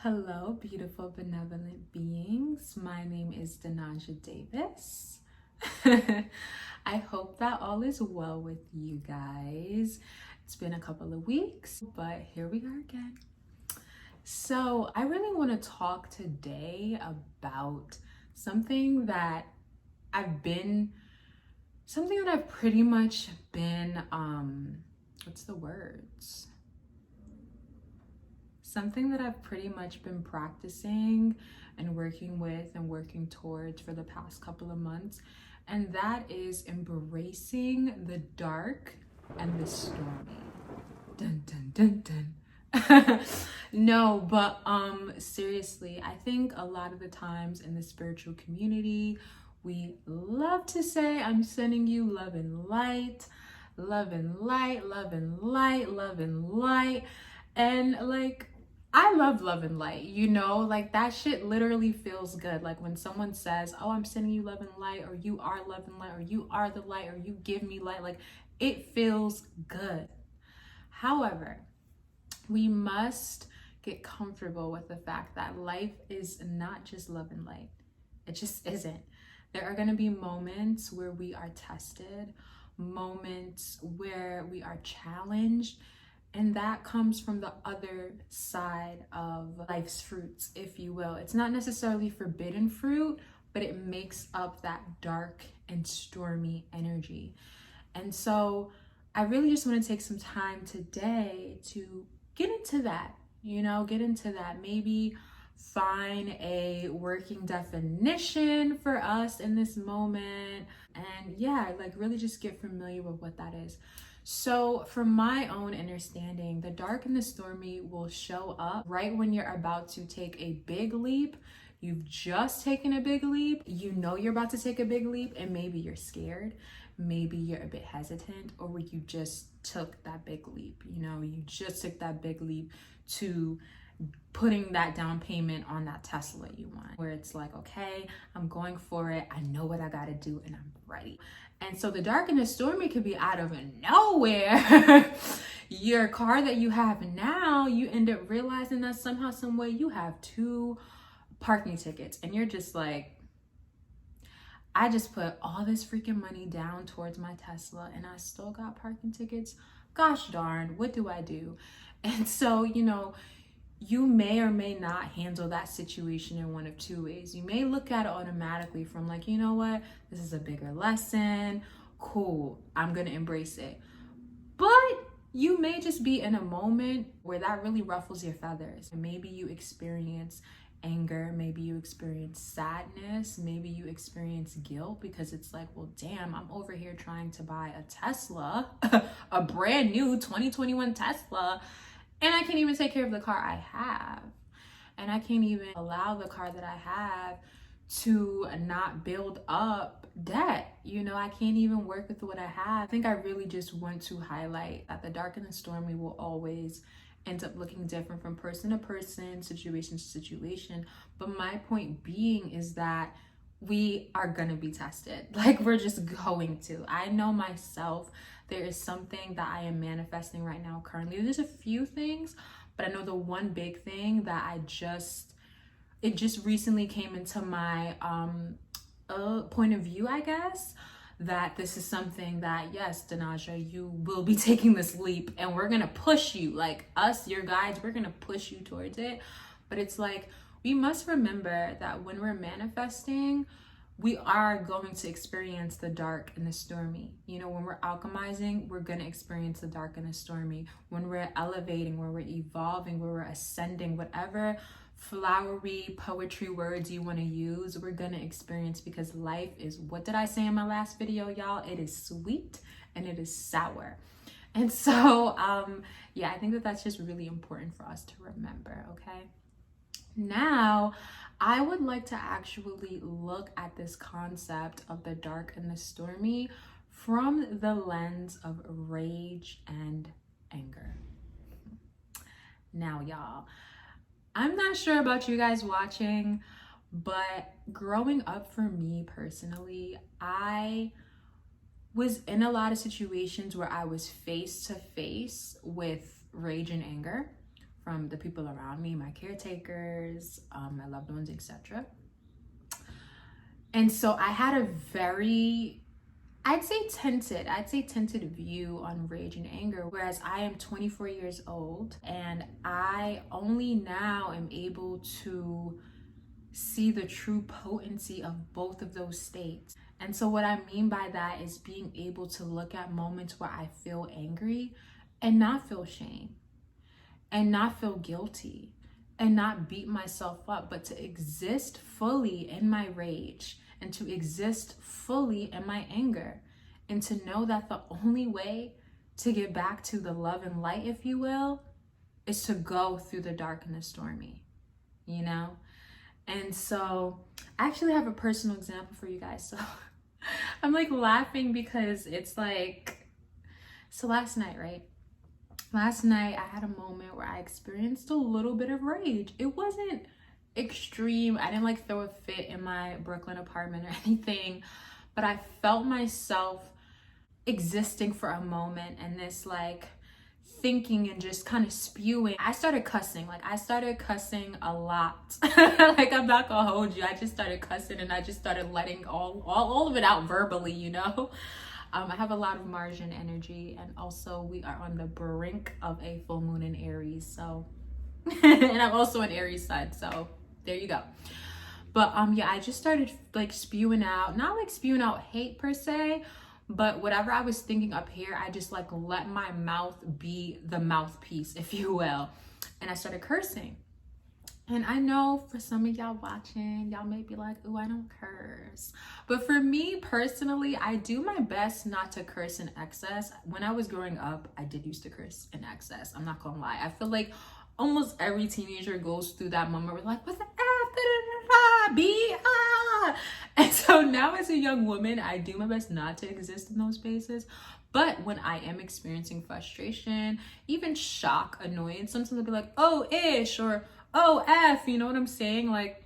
Hello, beautiful, benevolent beings. My name is Danajhadavis. I hope that all is well with you guys. It's been a couple of weeks, but here we are again. So, I really want to talk today about something that I've pretty much been, something that I've pretty much been practicing and working with and working towards for the past couple of months. And that is embracing the dark and the stormy. Dun, dun, dun, dun. No, but seriously, I think a lot of the times in the spiritual community, we love to say, I'm sending you love and light, love and light, love and light, love and light. And like, I love love and light, like that shit literally feels good. Like when someone says, oh, I'm sending you love and light, or you are love and light, or you are the light, or you give me light, like it feels good. However, we must get comfortable with the fact that life is not just love and light. It just isn't. There are going to be moments where we are tested, moments where we are challenged, and that comes from the other side of life's fruits, if you will. It's not necessarily forbidden fruit, but it makes up that dark and stormy energy. And so I really just want to take some time today to get into that, maybe find a working definition for us in this moment. And really just get familiar with what that is. So from my own understanding, the dark and the stormy will show up right when you're about to take a big leap. You've just taken a big leap. You know you're about to take a big leap, and maybe you're scared. Maybe you're a bit hesitant, or you just took that big leap. You just took that big leap to putting that down payment on that Tesla you want, where it's like, okay, I'm going for it. I know what I got to do and I'm ready. And so the dark and the stormy could be out of nowhere. Your car that you have now, you end up realizing that somehow, some way you have 2 parking tickets, and you're just like, I just put all this freaking money down towards my Tesla and I still got parking tickets. Gosh darn, what do I do? And so, you may or may not handle that situation in one of 2 ways. You may look at it automatically from like, you know what, this is a bigger lesson. Cool, I'm gonna embrace it. But you may just be in a moment where that really ruffles your feathers. Maybe you experience anger, maybe you experience sadness, maybe you experience guilt, because it's like, well, damn, I'm over here trying to buy a Tesla, a brand new 2021 Tesla, and I can't even take care of the car I have. And I can't even allow the car that I have to not build up debt. I can't even work with what I have. I think I really just want to highlight that the dark and the stormy will always end up looking different from person to person, situation to situation. But my point being is that we are going to be tested. Like, we're just going to. I know myself, there is something that I am manifesting right now currently. There's a few things, but I know the one big thing that it just recently came into my point of view, I guess, that this is something that, yes, Danajha, you will be taking this leap and we're going to push you, like us, your guides, we're going to push you towards it. But it's like, we must remember that when we're manifesting, we are going to experience the dark and the stormy. When we're alchemizing, we're going to experience the dark and the stormy. When we're elevating, when we're evolving, when we're ascending, whatever flowery poetry words you want to use, we're going to experience, because life is, what did I say in my last video, y'all? It is sweet and it is sour. And so, I think that that's just really important for us to remember, okay? Now, I would like to actually look at this concept of the dark and the stormy from the lens of rage and anger. Now, y'all, I'm not sure about you guys watching, but growing up for me personally, I was in a lot of situations where I was face to face with rage and anger from the people around me, my caretakers, my loved ones, etc. And so I had a very, I'd say tinted view on rage and anger, whereas I am 24 years old and I only now am able to see the true potency of both of those states. And so what I mean by that is being able to look at moments where I feel angry and not feel shame and not feel guilty and not beat myself up, but to exist fully in my rage and to exist fully in my anger, and to know that the only way to get back to the love and light, if you will, is to go through the dark and the stormy, you know? And so I actually have a personal example for you guys. So I'm like laughing because it's like, so last night, right? Last night I had a moment where I experienced a little bit of rage. It wasn't extreme. I didn't like throw a fit in my Brooklyn apartment or anything, but I felt myself existing for a moment and this like thinking and just kind of spewing. I started cussing a lot. Like, I'm not gonna hold you. I just started cussing and I just started letting all of it out verbally, you know? I have a lot of margin energy, and also we are on the brink of a full moon in Aries, so and I'm also an Aries sign, so there you go. But yeah, I just started like spewing out, not like spewing out hate per se, but whatever I was thinking up here, I just like let my mouth be the mouthpiece, if you will. And I started cursing. And I know for some of y'all watching, y'all may be like, "Ooh, I don't curse." But for me personally, I do my best not to curse in excess. When I was growing up, I did used to curse in excess. I'm not gonna lie. I feel like almost every teenager goes through that moment where like, "What the F? B, ah." And so now as a young woman, I do my best not to exist in those spaces. But when I am experiencing frustration, even shock, annoyance, sometimes I'll be like, "Oh, ish," or "Oh, F," you know what I'm saying? Like,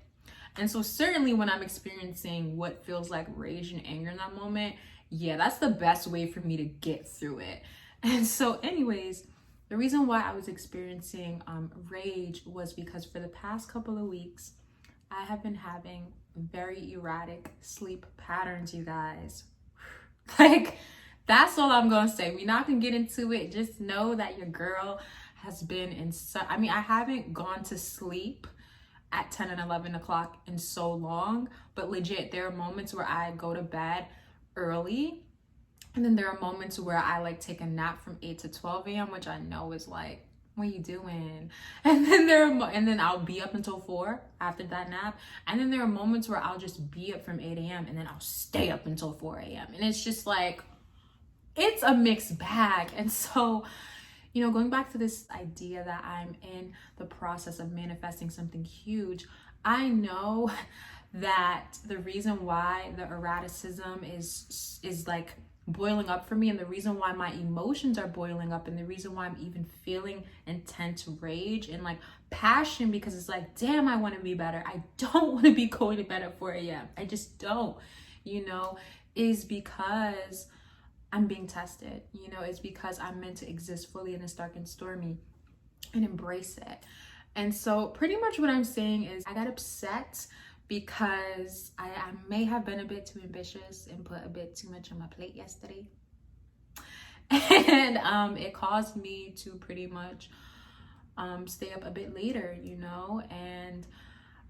and so certainly when I'm experiencing what feels like rage and anger in that moment, yeah, that's the best way for me to get through it. And so anyways, the reason why I was experiencing rage was because for the past couple of weeks, I have been having very erratic sleep patterns, you guys. Like, that's all I'm gonna say. We're not gonna get into it. Just know that your girl has been in I haven't gone to sleep at 10 and 11 o'clock in so long, but legit, there are moments where I go to bed early, and then there are moments where I like take a nap from 8 to 12 a.m., which I know is like, what are you doing? And then I'll be up until 4 after that nap. And then there are moments where I'll just be up from 8 a.m. and then I'll stay up until 4 a.m. And it's just like, it's a mixed bag. And so, you know, going back to this idea that I'm in the process of manifesting something huge, I know that the reason why the erraticism is like boiling up for me, and the reason why my emotions are boiling up, and the reason why I'm even feeling intense rage and like passion, because it's like, damn, I want to be better. I don't want to be going to bed at 4 a.m. I just don't, you know, is because I'm being tested, you know, it's because I'm meant to exist fully in this dark and stormy and embrace it. And so pretty much what I'm saying is I got upset because I may have been a bit too ambitious and put a bit too much on my plate yesterday. And it caused me to pretty much stay up a bit later, you know, and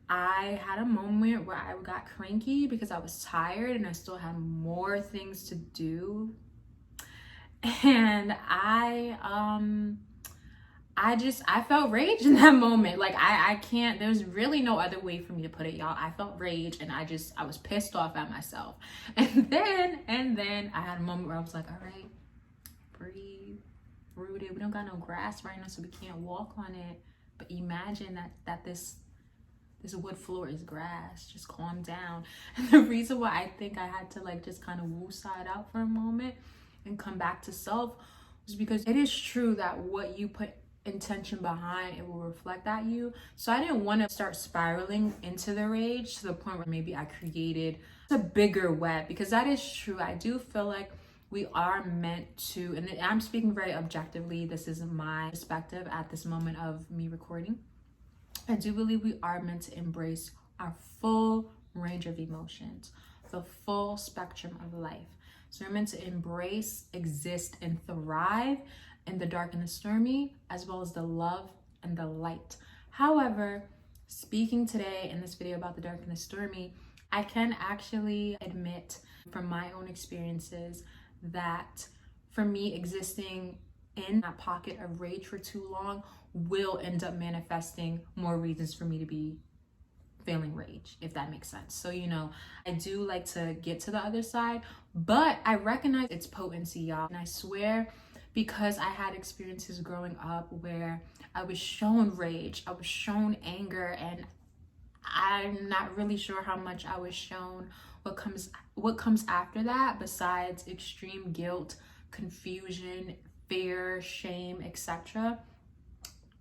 I had a moment where I got cranky because I was tired and I still had more things to do. And I felt rage in that moment. Like I can't, there's really no other way for me to put it, y'all. I felt rage and I was pissed off at myself. And then I had a moment where I was like, all right, breathe, root it. We don't got no grass right now, so we can't walk on it. But imagine that this wood floor is grass. Just calm down. And the reason why I think I had to like just kind of woo-side out for a moment and come back to self was because it is true that what you put intention behind, it will reflect at you. So I didn't want to start spiraling into the rage to the point where maybe I created a bigger web, because that is true. I do feel like we are meant to, and I'm speaking very objectively, this is my perspective at this moment of me recording. I do believe we are meant to embrace our full range of emotions, the full spectrum of life. So we're meant to embrace, exist, and thrive in the dark and the stormy, as well as the love and the light. However, speaking today in this video about the dark and the stormy, I can actually admit from my own experiences that for me, existing in that pocket of rage for too long will end up manifesting more reasons for me to be feeling rage, if that makes sense. So, I do like to get to the other side, but I recognize its potency, y'all. And I swear, because I had experiences growing up where I was shown rage, I was shown anger, and I'm not really sure how much I was shown what comes after that, besides extreme guilt, confusion, fear, shame, etc.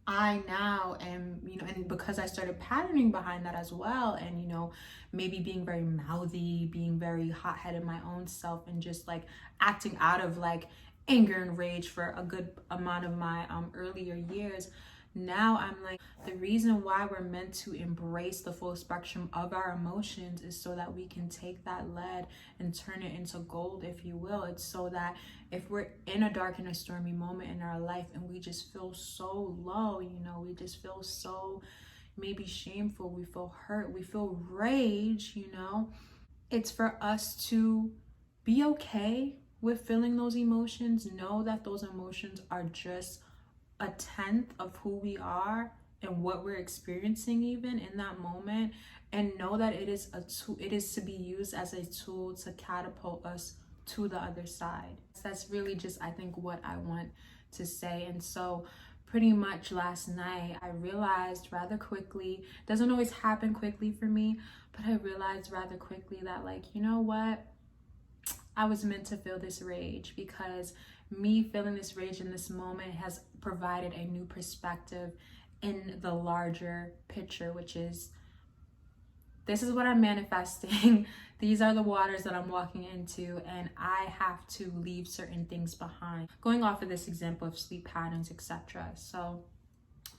I now am, and because I started patterning behind that as well, and maybe being very mouthy, being very hot-headed my own self, and just like acting out of like anger and rage for a good amount of my earlier years. Now I'm like, the reason why we're meant to embrace the full spectrum of our emotions is so that we can take that lead and turn it into gold, if you will. It's so that if we're in a dark and a stormy moment in our life and we just feel so low, we just feel so maybe shameful, we feel hurt, we feel rage, it's for us to be okay with feeling those emotions. Know that those emotions are just a tenth of who we are and what we're experiencing even in that moment, and know that it is a tool, it is to be used as a tool to catapult us to the other side. That's really just, I think, what I want to say. And so pretty much last night I realized rather quickly, doesn't always happen quickly for me, but I realized rather quickly that, like, you know what, I was meant to feel this rage, because me feeling this rage in this moment has provided a new perspective in the larger picture, which is, this is what I'm manifesting. These are the waters that I'm walking into, and I have to leave certain things behind. Going off of this example of sleep patterns, etc. So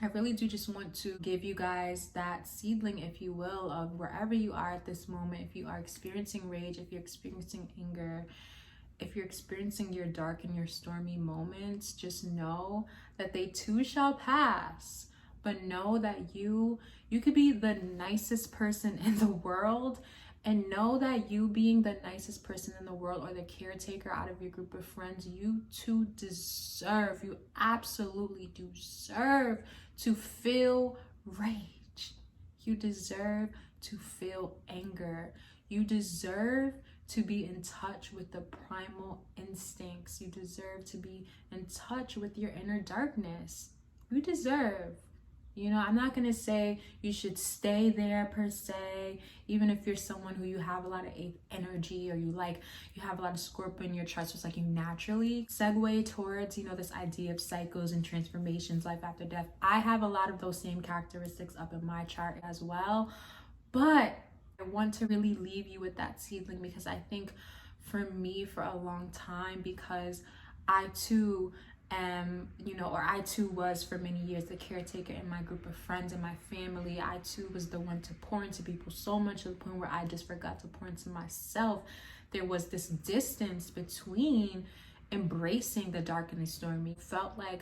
I really do just want to give you guys that seedling, if you will, of wherever you are at this moment. If you are experiencing rage, if you're experiencing anger, if you're experiencing your dark and your stormy moments, just know that they too shall pass. But know that you could be the nicest person in the world, and know that you being the nicest person in the world, or the caretaker out of your group of friends, you too deserve, you absolutely deserve to feel rage. You deserve to feel anger. You deserve to be in touch with the primal instincts. You deserve to be in touch with your inner darkness. You deserve. I'm not going to say you should stay there per se, even if you're someone who you have a lot of energy, or you have a lot of Scorpio in your chart, so it's like you naturally segue towards, this idea of cycles and transformations, life after death. I have a lot of those same characteristics up in my chart as well, but I want to really leave you with that seedling, because I think for me, for a long time, because I too I too was for many years the caretaker in my group of friends and my family. I too was the one to pour into people so much to the point where I just forgot to pour into myself. There was this distance between embracing the dark and the stormy. It felt like,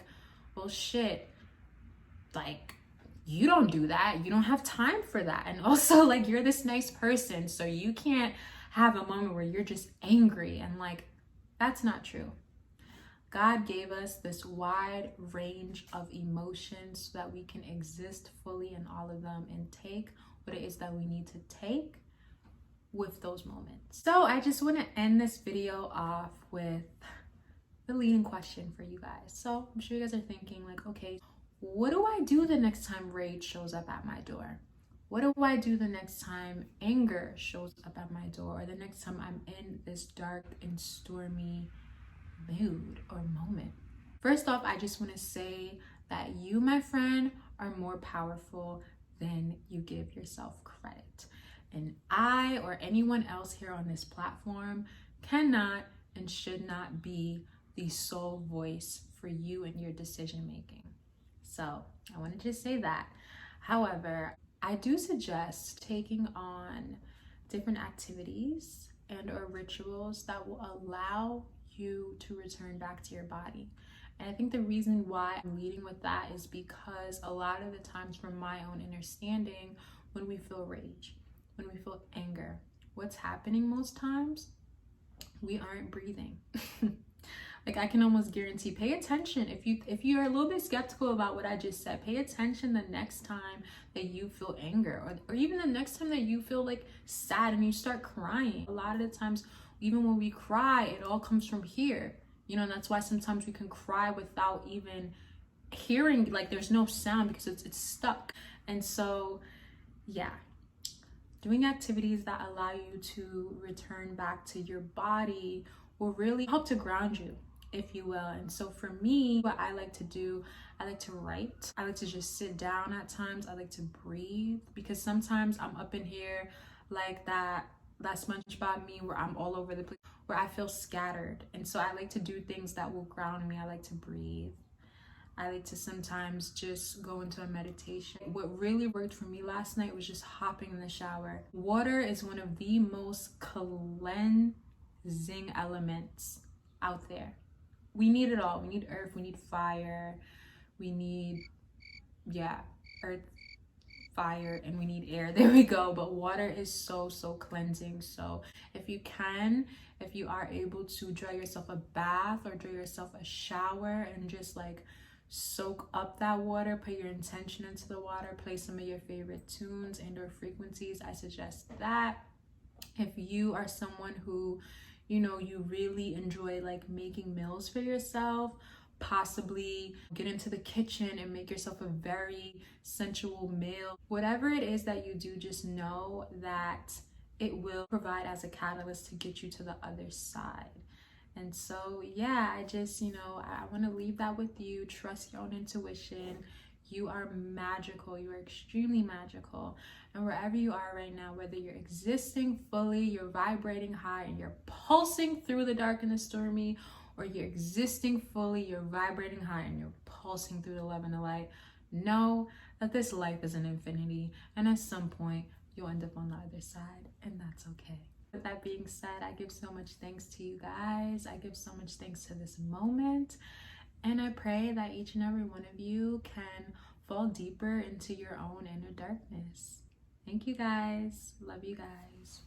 well, shit, like, you don't do that. You don't have time for that. And also, like, you're this nice person, so you can't have a moment where you're just angry. And like, that's not true. God gave us this wide range of emotions so that we can exist fully in all of them and take what it is that we need to take with those moments. So I just want to end this video off with the leading question for you guys. So I'm sure you guys are thinking, like, okay, what do I do the next time rage shows up at my door? What do I do the next time anger shows up at my door, or the next time I'm in this dark and stormy mood or moment? First off, I just want to say that you, my friend, are more powerful than you give yourself credit. And I, or anyone else here on this platform, cannot and should not be the sole voice for you and your decision making. So I wanted to say that. However, I do suggest taking on different activities and or rituals that will allow you to return back to your body. And I think the reason why I'm leading with that is because a lot of the times, from my own understanding, when we feel rage, when we feel anger, what's happening most times? We aren't breathing. Like, I can almost guarantee, pay attention. If you're a little bit skeptical about what I just said, pay attention the next time that you feel anger, or even the next time that you feel like sad and you start crying. A lot of the times, even when we cry, it all comes from here. And that's why sometimes we can cry without even hearing, like there's no sound, because it's stuck. And so, yeah, doing activities that allow you to return back to your body will really help to ground you, if you will. And so for me, what I like to do, I like to write. I like to just sit down at times. I like to breathe, because sometimes I'm up in here like that SpongeBob meme where I'm all over the place, where I feel scattered. And so I like to do things that will ground me. I like to breathe. I like to sometimes just go into a meditation. What really worked for me last night was just hopping in the shower. Water is one of the most cleansing elements out there. We need it all. We need earth, we need fire, we need, earth, fire, and we need air. There we go. But water is so cleansing. So if you are able to draw yourself a bath or draw yourself a shower and just like soak up that water, put your intention into the water, play some of your favorite tunes and or frequencies, I suggest that. If you are someone who, you really enjoy like making meals for yourself, possibly get into the kitchen and make yourself a very sensual meal. Whatever it is that you do, just know that it will provide as a catalyst to get you to the other side. And so, I just, I want to leave that with you. Trust your own intuition. You are magical. You are extremely magical. And wherever you are right now, whether you're existing fully, you're vibrating high, and you're pulsing through the dark and the stormy, or you're existing fully, you're vibrating high, and you're pulsing through the love and the light, know that this life is an infinity. And at some point, you'll end up on the other side, and that's okay. With that being said, I give so much thanks to you guys. I give so much thanks to this moment. And I pray that each and every one of you can fall deeper into your own inner darkness. Thank you guys. Love you guys.